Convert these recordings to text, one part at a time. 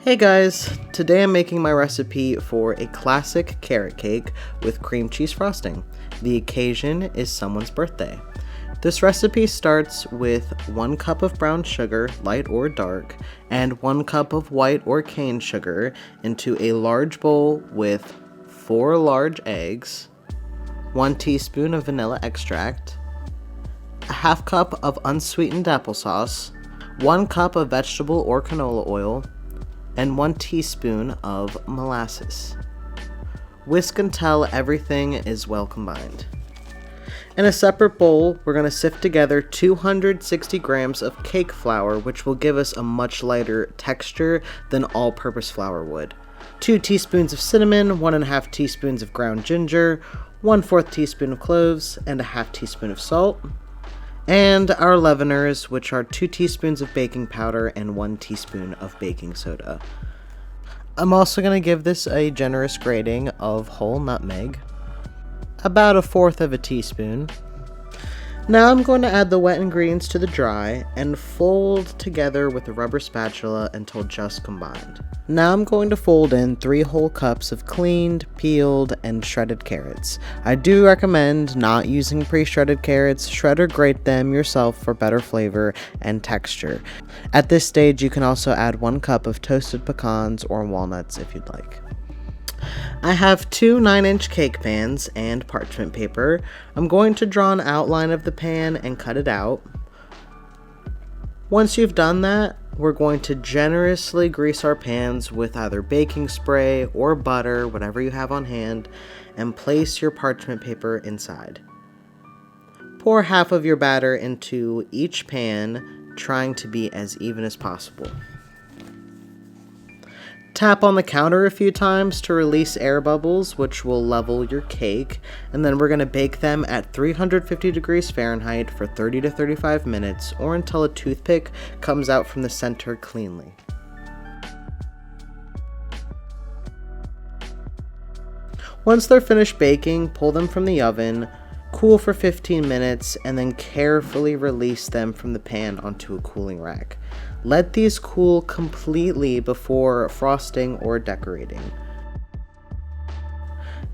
Hey guys, today I'm making my recipe for a classic carrot cake with cream cheese frosting. The occasion is someone's birthday. This recipe starts with 1 cup of brown sugar, light or dark, and 1 cup of white or cane sugar into a large bowl with 4 large eggs, 1 teaspoon of vanilla extract, a half cup of unsweetened applesauce, 1 cup of vegetable or canola oil, and 1 teaspoon of molasses. Whisk until everything is well combined. In a separate bowl, we're going to sift together 260 grams of cake flour, which will give us a much lighter texture than all-purpose flour would. 2 teaspoons of cinnamon, 1.5 teaspoons of ground ginger, 1/4 teaspoon of cloves, and a half teaspoon of salt. And our leaveners, which are 2 teaspoons of baking powder and 1 teaspoon of baking soda. I'm also going to give this a generous grating of whole nutmeg, about 1/4 of a teaspoon. Now I'm going to add the wet ingredients to the dry and fold together with a rubber spatula until just combined. Now I'm going to fold in 3 whole cups of cleaned, peeled, and shredded carrots. I do recommend not using pre-shredded carrots. Shred or grate them yourself for better flavor and texture. At this stage, you can also add 1 cup of toasted pecans or walnuts if you'd like. I have 2 9-inch cake pans and parchment paper. I'm going to draw an outline of the pan and cut it out. Once you've done that, we're going to generously grease our pans with either baking spray or butter, whatever you have on hand, and place your parchment paper inside. Pour half of your batter into each pan, trying to be as even as possible. Tap on the counter a few times to release air bubbles, which will level your cake, and then we're going to bake them at 350 degrees Fahrenheit for 30 to 35 minutes, or until a toothpick comes out from the center cleanly. Once they're finished baking, pull them from the oven, cool for 15 minutes, and then carefully release them from the pan onto a cooling rack. Let these cool completely before frosting or decorating.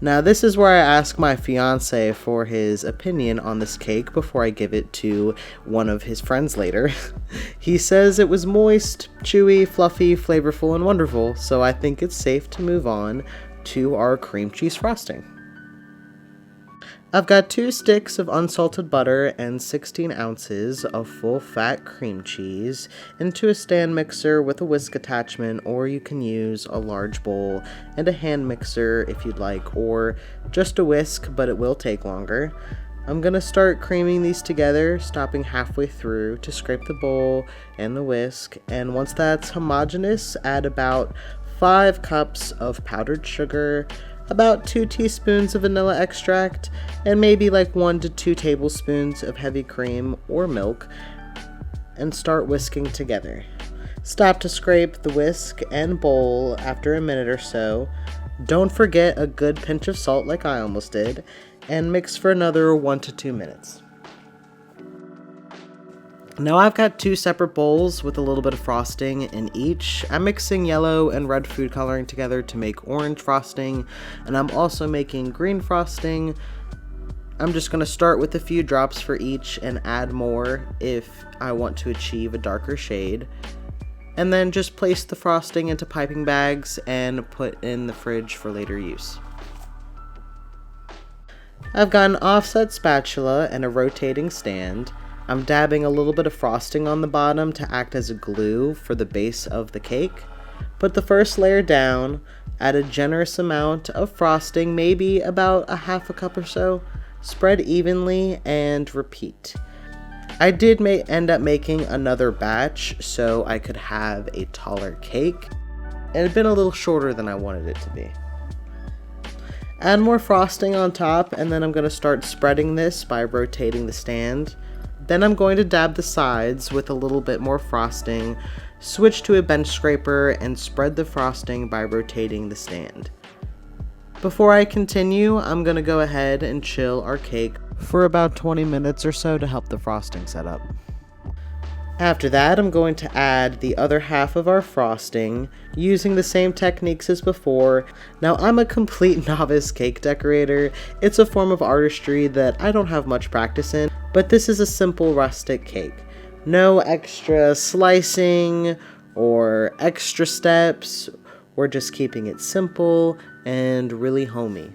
Now this is where I ask my fiance for his opinion on this cake before I give it to one of his friends later. He says it was moist, chewy, fluffy, flavorful, and wonderful, so I think it's safe to move on to our cream cheese frosting. I've got 2 sticks of unsalted butter and 16 ounces of full-fat cream cheese into a stand mixer with a whisk attachment, or you can use a large bowl and a hand mixer if you'd like, or just a whisk, but it will take longer. I'm going to start creaming these together, stopping halfway through to scrape the bowl and the whisk, and once that's homogeneous, add about 5 cups of powdered sugar, about 2 teaspoons of vanilla extract, and maybe like 1 to 2 tablespoons of heavy cream or milk, and start whisking together. Stop to scrape the whisk and bowl after a minute or so. Don't forget a good pinch of salt like I almost did, and mix for another 1 to 2 minutes. Now I've got 2 separate bowls with a little bit of frosting in each. I'm mixing yellow and red food coloring together to make orange frosting, and I'm also making green frosting. I'm just going to start with a few drops for each and add more if I want to achieve a darker shade. And then just place the frosting into piping bags and put in the fridge for later use. I've got an offset spatula and a rotating stand. I'm dabbing a little bit of frosting on the bottom to act as a glue for the base of the cake. Put the first layer down, add a generous amount of frosting, maybe about a half a cup or so, spread evenly, and repeat. I did end up making another batch so I could have a taller cake. It had been a little shorter than I wanted it to be. Add more frosting on top, and then I'm going to start spreading this by rotating the stand. Then I'm going to dab the sides with a little bit more frosting, switch to a bench scraper, and spread the frosting by rotating the stand. Before I continue, I'm going to go ahead and chill our cake for about 20 minutes or so to help the frosting set up. After that, I'm going to add the other half of our frosting using the same techniques as before. Now, I'm a complete novice cake decorator. It's a form of artistry that I don't have much practice in, but this is a simple rustic cake. No extra slicing or extra steps. We're just keeping it simple and really homey.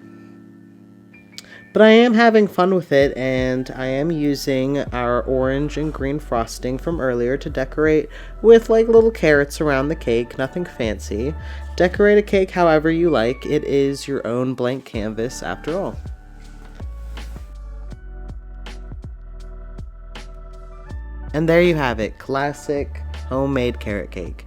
But I am having fun with it, and I am using our orange and green frosting from earlier to decorate with like little carrots around the cake, nothing fancy. Decorate a cake however you like, it is your own blank canvas after all. And there you have it, classic homemade carrot cake.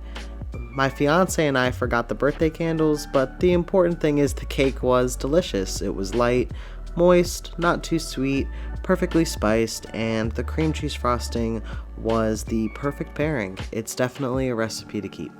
My fiance and I forgot the birthday candles, but the important thing is the cake was delicious. It was light, moist, not too sweet, perfectly spiced, and the cream cheese frosting was the perfect pairing. It's definitely a recipe to keep.